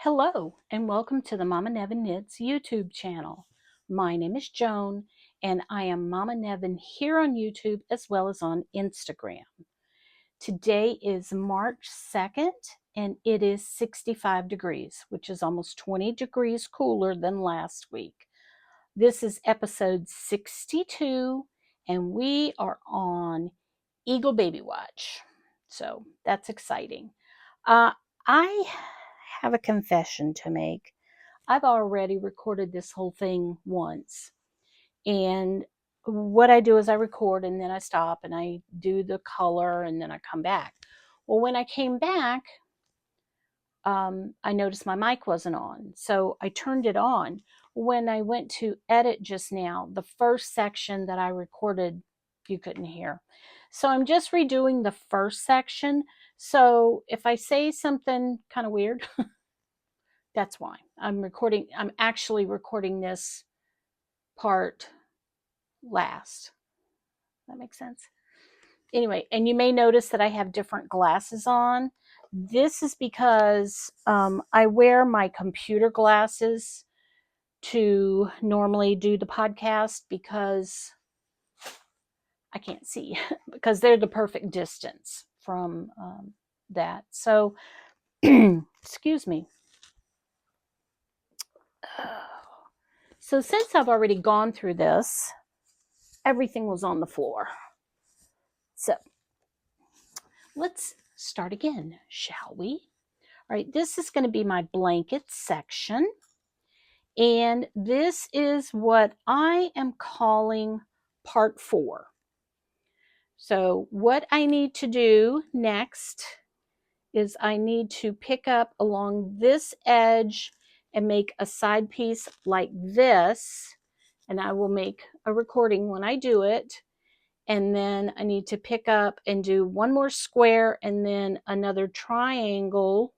Hello and welcome to the Mommanevin Knits YouTube channel. My name is Joan and I am Mommanevin here on YouTube as well as on Instagram. Today is March 2nd and it is 65 degrees, which is almost 20 degrees cooler than last week. This is episode 62 and we are on Eagle Baby Watch. So that's exciting. I have a confession to make. I've already recorded this whole thing once. And what I do is I record and then I stop and I do the color and then I come back. Well, when I came back, I noticed my mic wasn't on. So I turned it on. When I went to edit just now, the first section that I recorded, you couldn't hear. So I'm just redoing the first section. So if I say something kind of weird, that's why. I'm actually recording this part last. That makes sense? Anyway, and you may notice that I have different glasses on. This is because I wear my computer glasses to normally do the podcast because I can't see, because they're the perfect distance from that. So, excuse me. So since I've already gone through this, everything was on the floor. So let's start again, shall we? All right, this is going to be my blanket section. And this is what I am calling part 4. So what I need to do next is I need to pick up along this edge and make a side piece like this. And I will make a recording when I do it. And then I need to pick up and do one more square and then another triangle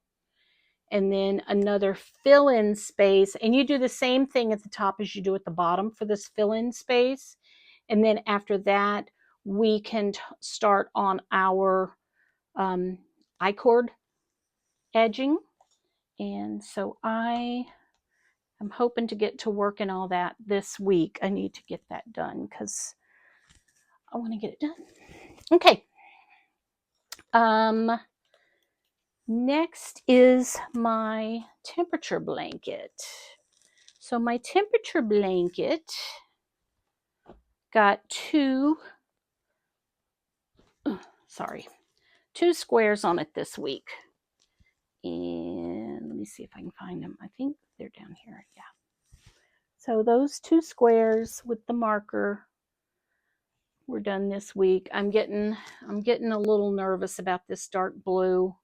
and then another fill-in space. And you do the same thing at the top as you do at the bottom for this fill-in space. And then after that, we can start on our I-cord edging. And so I am hoping to get to work and all that this week. I need to get that done because I want to get it done. Okay. Next is my temperature blanket. So my temperature blanket got two squares on it this week. And let me see if I can find them. I think they're down here. Yeah. So those 2 squares with the marker were done this week. I'm getting a little nervous about this dark blue.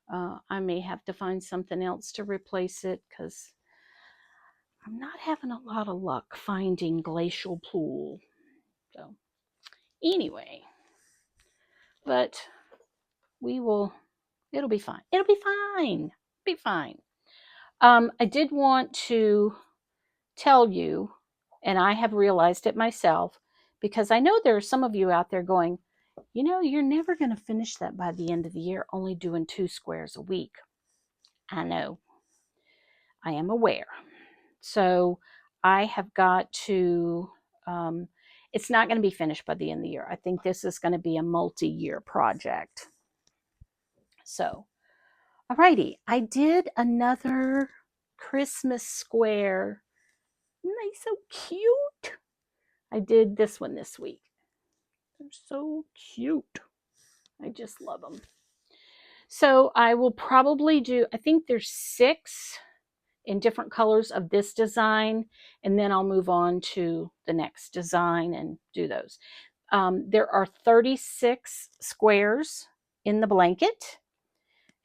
I may have to find something else to replace it because I'm not having a lot of luck finding glacial pool. So anyway, but it'll be fine. It'll be fine. Be fine. I did want to tell you, and I have realized it myself, because I know there are some of you out there going, you know, you're never going to finish that by the end of the year, only doing 2 squares a week. I know. I am aware. So I have got to, it's not going to be finished by the end of the year. I think this is going to be a multi-year project. So, alrighty, I did another Christmas square. Isn't they so cute? I did this one this week. They're so cute. I just love them. So I will probably do, I think there's 6 in different colors of this design, and then I'll move on to the next design and do those. There are 36 squares in the blanket,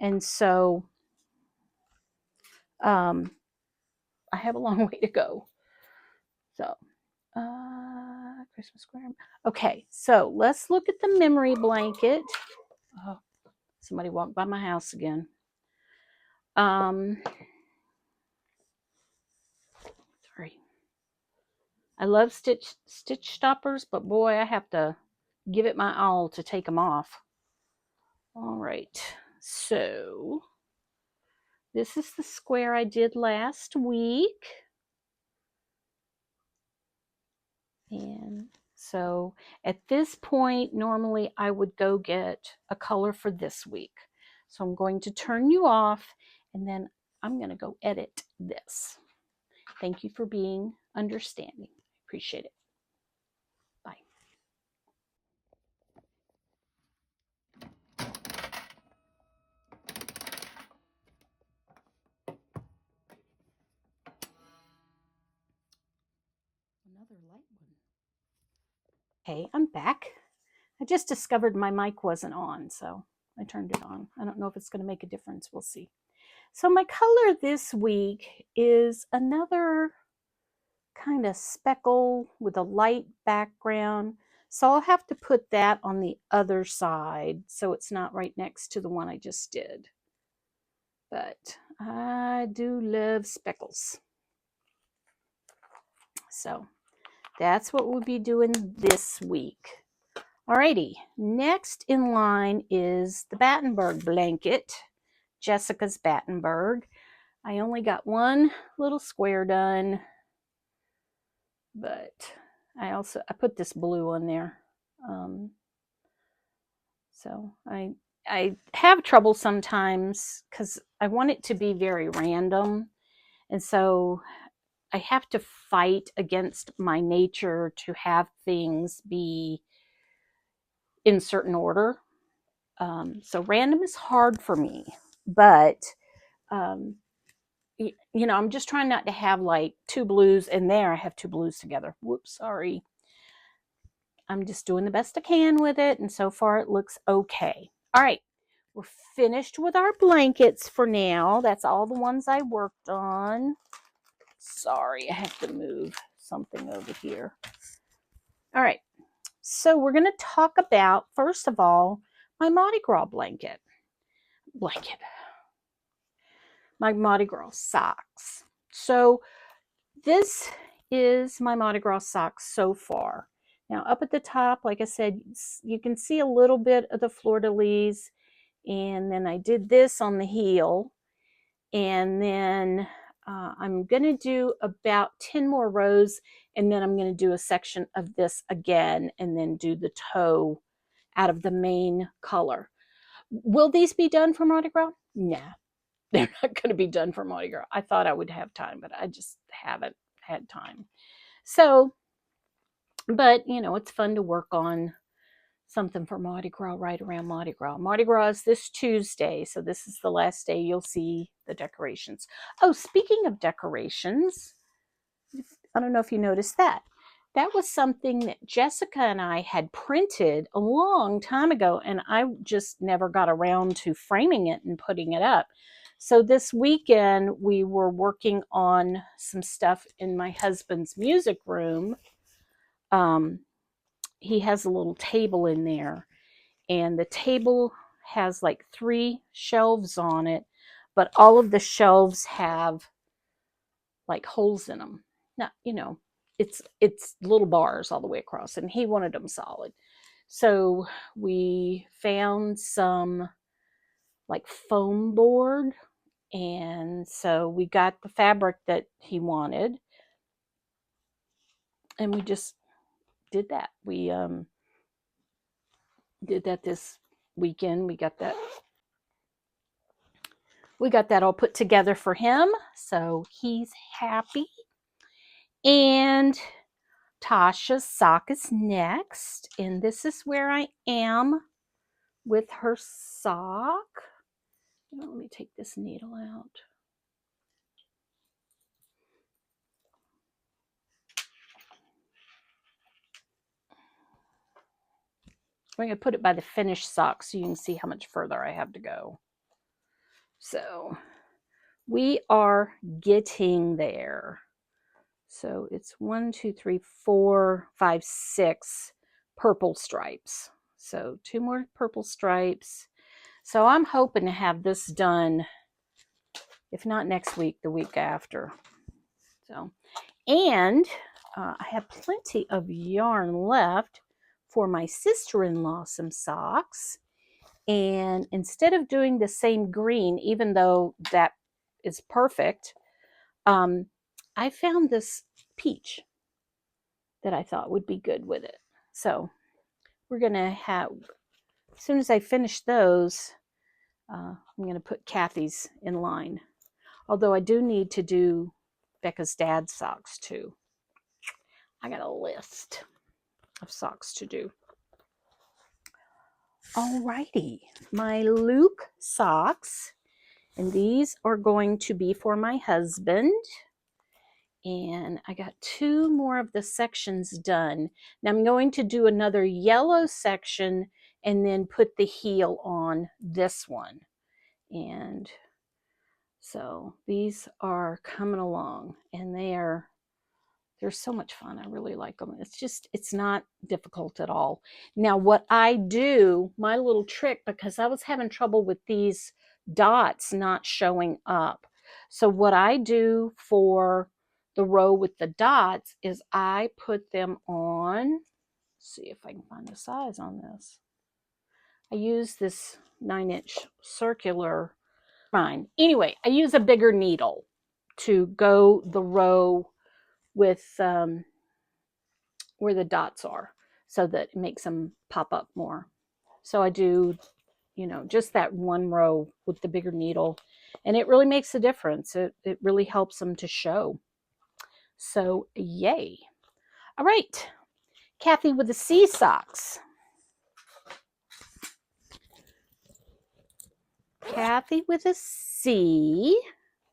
and so I have a long way to go. So Christmas square. Okay, so let's look at the memory blanket. Oh, somebody walked by my house again. Sorry. I love stitch stoppers, but boy, I have to give it my all to take them off. All right, so This is the square I did last week. And so at this point, normally I would go get a color for this week. So I'm going to turn you off and then I'm going to go edit this. Thank you for being understanding. Appreciate it. Bye. Another light one. Hey, I'm back. I just discovered my mic wasn't on, so I turned it on. I don't know if it's going to make a difference. We'll see. So my color this week is another kind of speckle with a light background. So I'll have to put that on the other side so it's not right next to the one I just did. But I do love speckles. So that's what we'll be doing this week. Alrighty, next in line is the Battenberg blanket, Jessica's Battenberg. I only got one little square done, but I put this blue on there. So I have trouble sometimes because I want it to be very random, and so I have to fight against my nature to have things be in certain order. So random is hard for me, but you know, I'm just trying not to have like two blues, and there I have two blues together. Whoops, sorry. I'm just doing the best I can with it, and so far it looks okay. All right, we're finished with our blankets for now. That's all the ones I worked on. Sorry, I have to move something over here. All right, so we're going to talk about, first of all, my Mardi Gras blanket. My Mardi Gras socks. So this is my Mardi Gras socks so far. Now up at the top, like I said, you can see a little bit of the fleur-de-lis, and then I did this on the heel, and then I'm going to do about 10 more rows, and then I'm going to do a section of this again, and then do the toe out of the main color. Will these be done for Mardi Gras? Nah, they're not going to be done for Mardi Gras. I thought I would have time, but I just haven't had time. So, but you know, it's fun to work on something for Mardi Gras right around Mardi Gras. Mardi Gras is this Tuesday, so this is the last day you'll see the decorations. Oh, speaking of decorations, I don't know if you noticed that. That was something that Jessica and I had printed a long time ago, and I just never got around to framing it and putting it up. So this weekend, we were working on some stuff in my husband's music room. He has a little table in there, and the table has like 3 shelves on it, but all of the shelves have like holes in them. Not, you know, it's little bars all the way across, and he wanted them solid. So we found some like foam board, and so we got the fabric that he wanted, and we just did that. We did that this weekend. We got that all put together for him, so he's happy. And Tasha's sock is next, and this is where I am with her sock. Let me take this needle out. I'm going to put it by the finished sock so you can see how much further I have to go. So we are getting there. So it's 1, 2, 3, 4, 5, 6 purple stripes. So 2 more purple stripes. So I'm hoping to have this done, if not next week, the week after. So, and I have plenty of yarn left for my sister-in-law some socks. And instead of doing the same green, even though that is perfect. I found this peach that I thought would be good with it. So we're going to have, as soon as I finish those, I'm going to put Kathy's in line. Although I do need to do Becca's dad's socks too. I got a list of socks to do. Alrighty, my Luke socks, and these are going to be for my husband. And I got 2 more of the sections done. Now I'm going to do another yellow section and then put the heel on this one. And so these are coming along, and they're so much fun. I really like them. It's not difficult at all. Now what I do, my little trick, because I was having trouble with these dots not showing up. So what I do for the row with the dots is I put them on, let's see if I can find the size on this. I use this 9-inch circular. Fine. Anyway, I use a bigger needle to go the row with where the dots are, so that it makes them pop up more. So I do, just that one row with the bigger needle, and it really makes a difference. It really helps them to show. So yay. All right, Kathy with the C socks. Kathy with a C.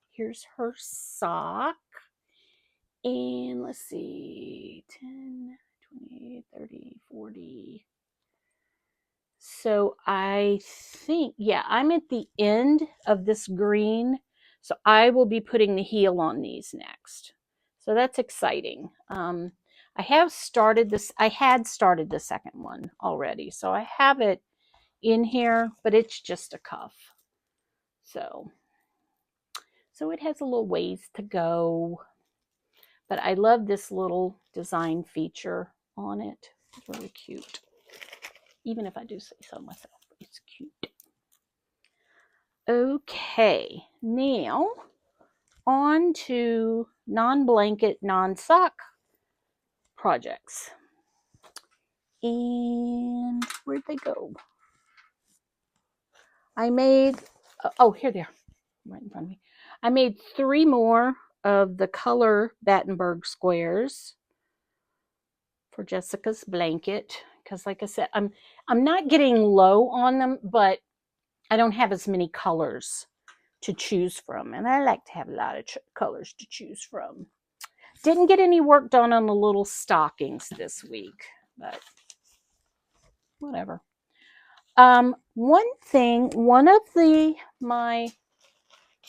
Here's her sock. And let's see, 10, 20, 30, 40. So I think, yeah, I'm at the end of this green. So I will be putting the heel on these next. So that's exciting. I had started the second one already. So I have it in here, but it's just a cuff. So it has a little ways to go. But I love this little design feature on it. It's really cute. Even if I do say so myself, it's cute. Okay, now on to non-blanket, non-sock projects. And where'd they go? I made, oh, here they are, right in front of me. I made 3 more of the color Battenberg squares for Jessica's blanket, because like I said, I'm not getting low on them, but I don't have as many colors to choose from, and I like to have a lot of colors to choose from. Didn't get any work done on the little stockings this week, but whatever. One of my,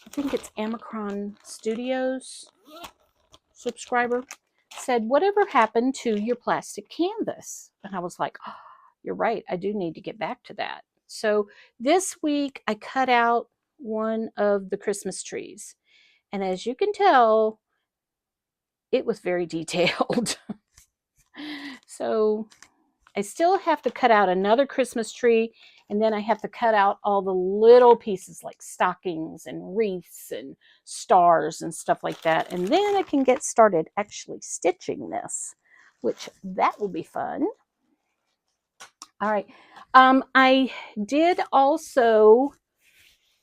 I think it's Amicron Studios subscriber said, whatever happened to your plastic canvas? And I was like, oh, you're right, I do need to get back to that. So this week I cut out one of the Christmas trees, and as you can tell, it was very detailed. So I still have to cut out another Christmas tree, and then I have to cut out all the little pieces like stockings and wreaths and stars and stuff like that. And then I can get started actually stitching this, which that will be fun. All right. I did also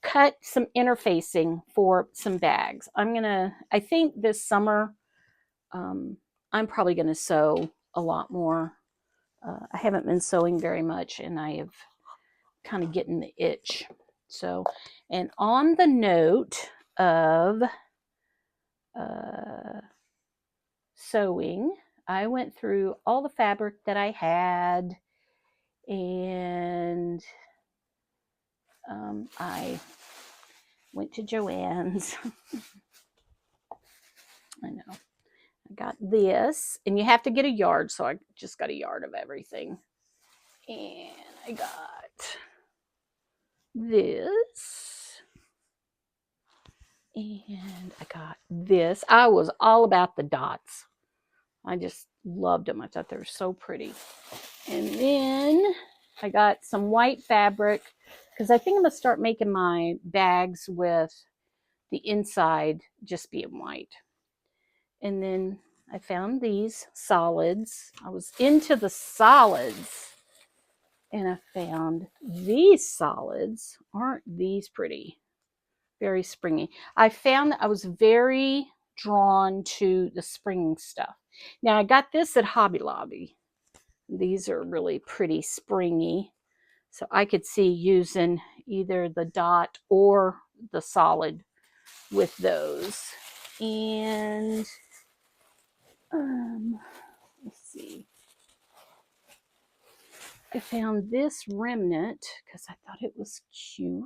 cut some interfacing for some bags. I think this summer, I'm probably going to sew a lot more. I haven't been sewing very much, and I have kind of getting the itch. So, and on the note of sewing, I went through all the fabric that I had, and I went to Joann's. I know. I got this, and you have to get a yard, so I just got a yard of everything. And I got this, and I got this. I was all about the dots. I just loved them. I thought they were so pretty. And then I got some white fabric, because I think I'm going to start making my bags with the inside just being white. And then I found these solids. I was into the solids. And I found these solids. Aren't these pretty? Very springy. I found that I was very drawn to the spring stuff. Now I got this at Hobby Lobby. These are really pretty springy. So I could see using either the dot or the solid with those. And let's see. I found this remnant because I thought it was cute.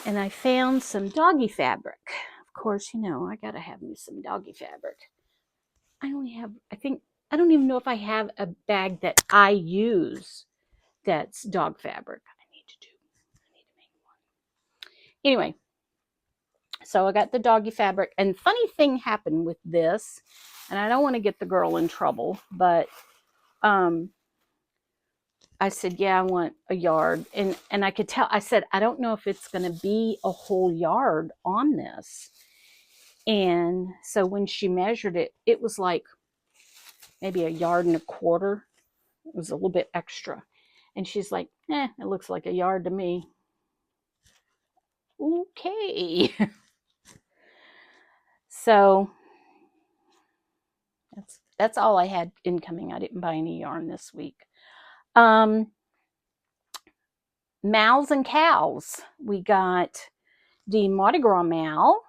And I found some doggy fabric. Of course, you know, I gotta have me some doggy fabric. I only have, I don't even know if I have a bag that I use that's dog fabric. I need to make one. Anyway, so I got the doggy fabric, and funny thing happened with this, and I don't want to get the girl in trouble, but I said, yeah, I want a yard. And I could tell, I said, I don't know if it's going to be a whole yard on this. And so when she measured it, it was like maybe 1.25 yards. It was a little bit extra. And she's like, it looks like 1 yard to me. Okay. So that's all I had incoming. I didn't buy any yarn this week. Mals and cows. We got the Mardi Gras mal,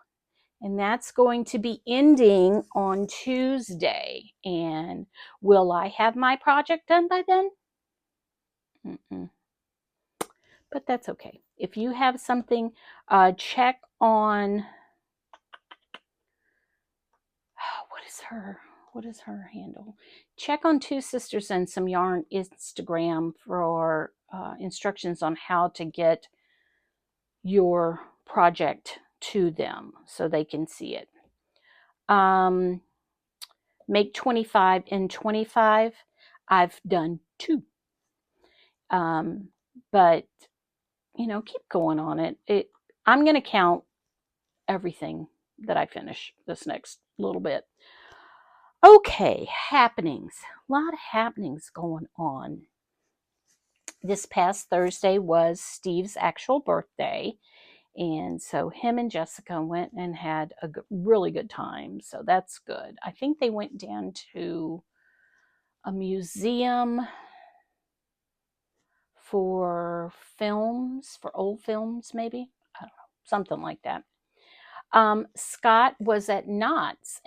and that's going to be ending on Tuesday. And will I have my project done by then? Mm-mm. But that's okay. If you have something, check on, what is her handle? Check on Two Sisters and Some Yarn Instagram for instructions on how to get your project to them so they can see it. Make 25 and 25. I've done 2. But, you know, keep going on it. I'm going to count everything that I finish this next little bit. Okay, happenings. A lot of happenings going on. This past Thursday was Steve's actual birthday. And so him and Jessica went and had a really good time. So that's good. I think they went down to a museum for films, for old films, maybe. I don't know, something like that. Scott was at Knott's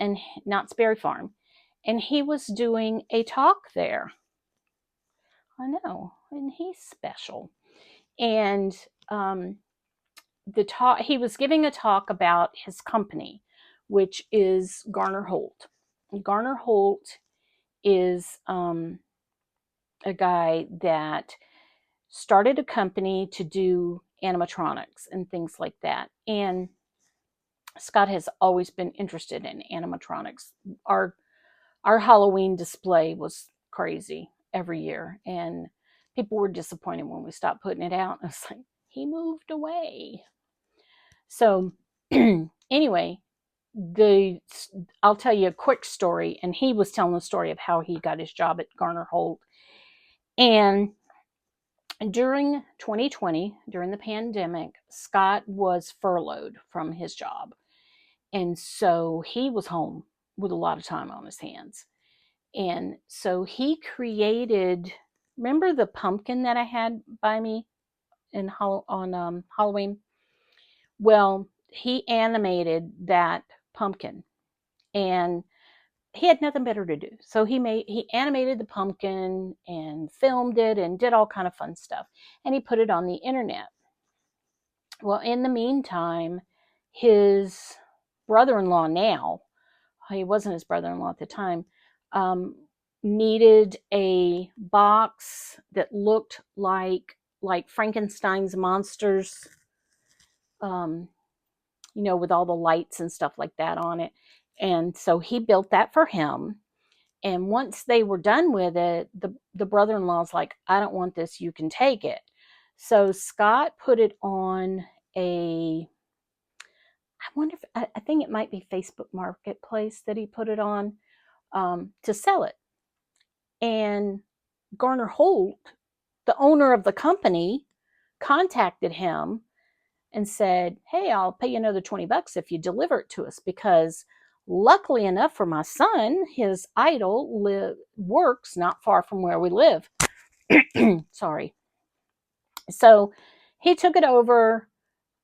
Berry Farm, and he was doing a talk there. I know, and he's special. And he was giving a talk about his company, which is Garner Holt. Garner Holt is a guy that started a company to do animatronics and things like that. And Scott has always been interested in animatronics. Our Halloween display was crazy every year, and people were disappointed when we stopped putting it out. I was like, he moved away. So anyway, I'll tell you a quick story, and he was telling the story of how he got his job at Garner Holt. And during 2020, during the pandemic, Scott was furloughed from his job. And so he was home with a lot of time on his hands. And so he created, remember the pumpkin that I had by me on Halloween? Well, he animated that pumpkin, and he had nothing better to do. So he animated the pumpkin and filmed it and did all kind of fun stuff. And he put it on the internet. Well, in the meantime, his brother-in-law now, he wasn't his brother-in-law at the time, needed a box that looked like Frankenstein's monsters, you know, with all the lights and stuff like that on it. And so he built that for him. And once they were done with it, the brother-in-law's like, I don't want this, you can take it. So Scott put it on I wonder if, I think it might be Facebook Marketplace that he put it on to sell it. And Garner Holt, the owner of the company, contacted him and said, hey, I'll pay you another $20 if you deliver it to us, because luckily enough for my son, his idol works not far from where we live. Sorry. So he took it over.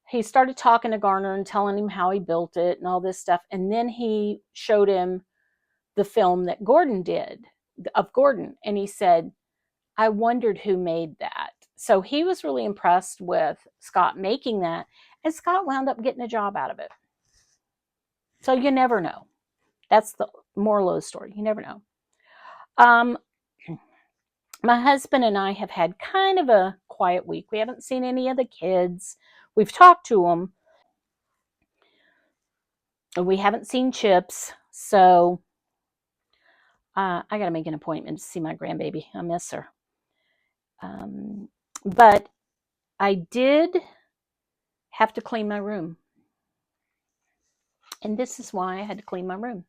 He started talking to Garner and telling him how he built it and all this stuff. And then he showed him the film that Gordon did of Gordon. And he said, I wondered who made that. So he was really impressed with Scott making that. And Scott wound up getting a job out of it. So you never know. That's the moral of the story. You never know. My husband and I have had kind of a quiet week. We haven't seen any of the kids. We've talked to them. We haven't seen Chips. So I got to make an appointment to see my grandbaby. I miss her. But I did have to clean my room. And this is why I had to clean my room.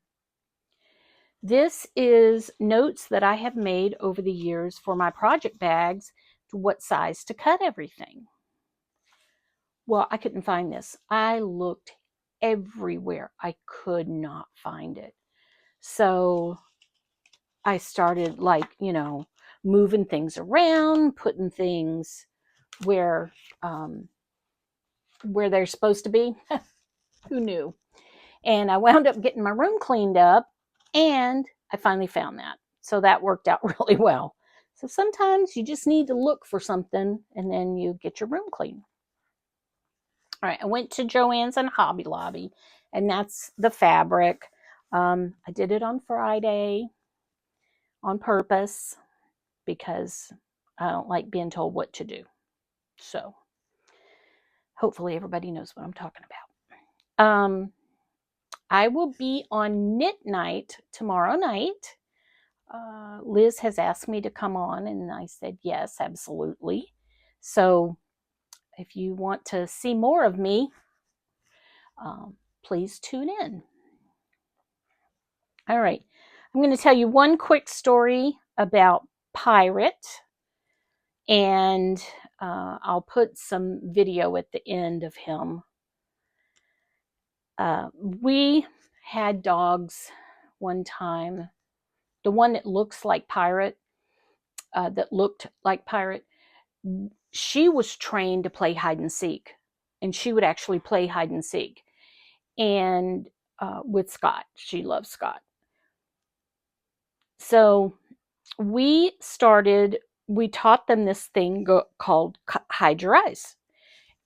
This is notes that I have made over the years for my project bags, to what size to cut everything. Well, I couldn't find this. I looked everywhere. I could not find it. So I started moving things around, putting things where they're supposed to be. Who knew? And I wound up getting my room cleaned up, and I finally found that. So that worked out really well. So sometimes you just need to look for something, and then you get your room clean. All right, I went to Joann's and Hobby Lobby, and that's the fabric. I did it on Friday on purpose because I don't like being told what to do. So hopefully everybody knows what I'm talking about. I will be on Knit Night tomorrow night. Liz has asked me to come on, and I said yes, absolutely. So if you want to see more of me, please tune in. All right, I'm going to tell you one quick story about Pirate, and I'll put some video at the end of him. We had dogs one time. The one that looks like Pirate, she was trained to play hide and seek, and she would actually play hide and seek. And with Scott, she loves Scott. So we taught them this thing called hide your eyes.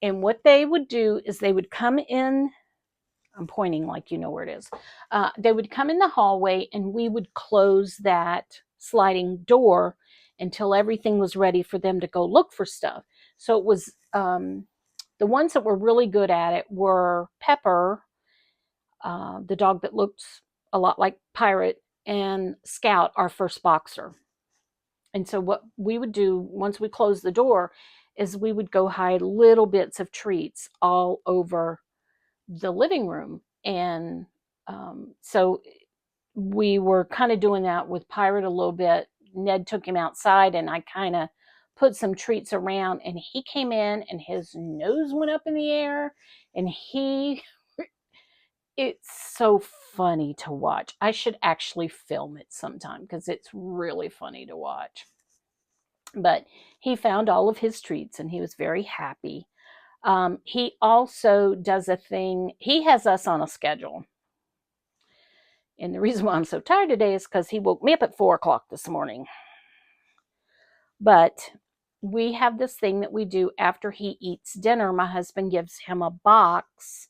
And what they would do is they would come in, I'm pointing like you know where it is. They would come in the hallway, and we would close that sliding door until everything was ready for them to go look for stuff. So it was, the ones that were really good at it were Pepper, the dog that looked a lot like Pirate, and Scout, our first boxer. And so what we would do once we closed the door is we would go hide little bits of treats all over the living room. And so we were kind of doing that with Pirate a little bit. Ned took him outside, and I kind of put some treats around, and he came in and his nose went up in the air, and it's so funny to watch. I should actually film it sometime because it's really funny to watch. But he found all of his treats, and he was very happy. He also does a thing. He has us on a schedule. And the reason why I'm so tired today is because he woke me up at 4 o'clock this morning. But we have this thing that we do after he eats dinner. My husband gives him a box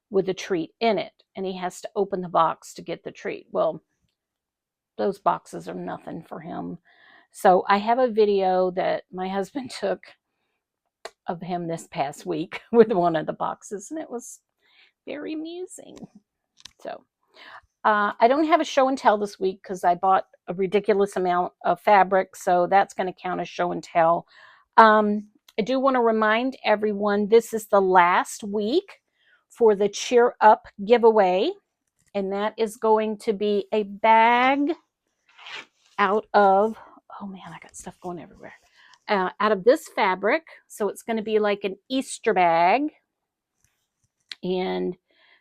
with a treat in it, and he has to open the box to get the treat. Well, those boxes are nothing for him. So I have a video that my husband took of him this past week with one of the boxes, and it was very amusing. So I don't have a show and tell this week because I bought a ridiculous amount of fabric, so that's going to count as show and tell. I do want to remind everyone this is the last week for the Cheer Up giveaway, and that is going to be a bag out of, oh man, I got stuff going everywhere, out of this fabric. So it's going to be like an Easter bag, and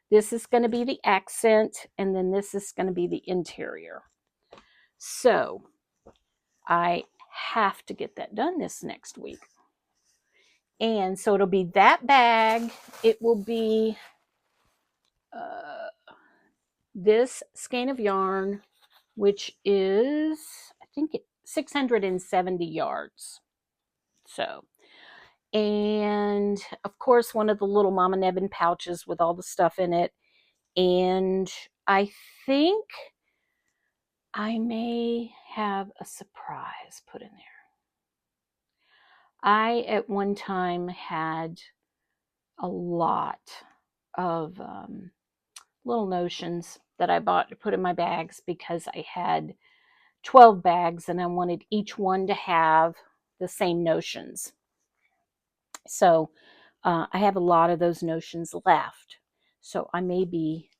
this is going to be the accent, and then this is going to be the interior. So I have to get that done this next week. And so it'll be that bag. It will be this skein of yarn, which is, I think, 670 yards. So, and of course, one of the little Mommanevin pouches with all the stuff in it. And I think I may have a surprise put in there. I, at one time, had a lot of little notions that I bought to put in my bags because I had 12 bags and I wanted each one to have the same notions. So I have a lot of those notions left. So I may be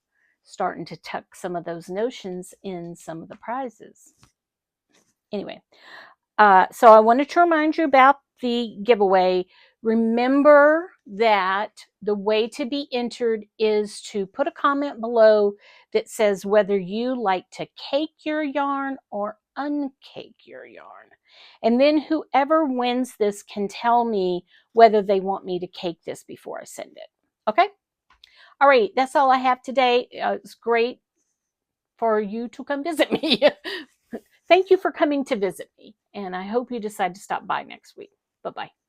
starting to tuck some of those notions in some of the prizes. Anyway, so I wanted to remind you about the giveaway. Remember that the way to be entered is to put a comment below that says whether you like to cake your yarn or uncake your yarn. And then whoever wins this can tell me whether they want me to cake this before I send it. Okay? All right, that's all I have today. It's great for you to come visit me. Thank you for coming to visit me, and I hope you decide to stop by next week. Bye-bye.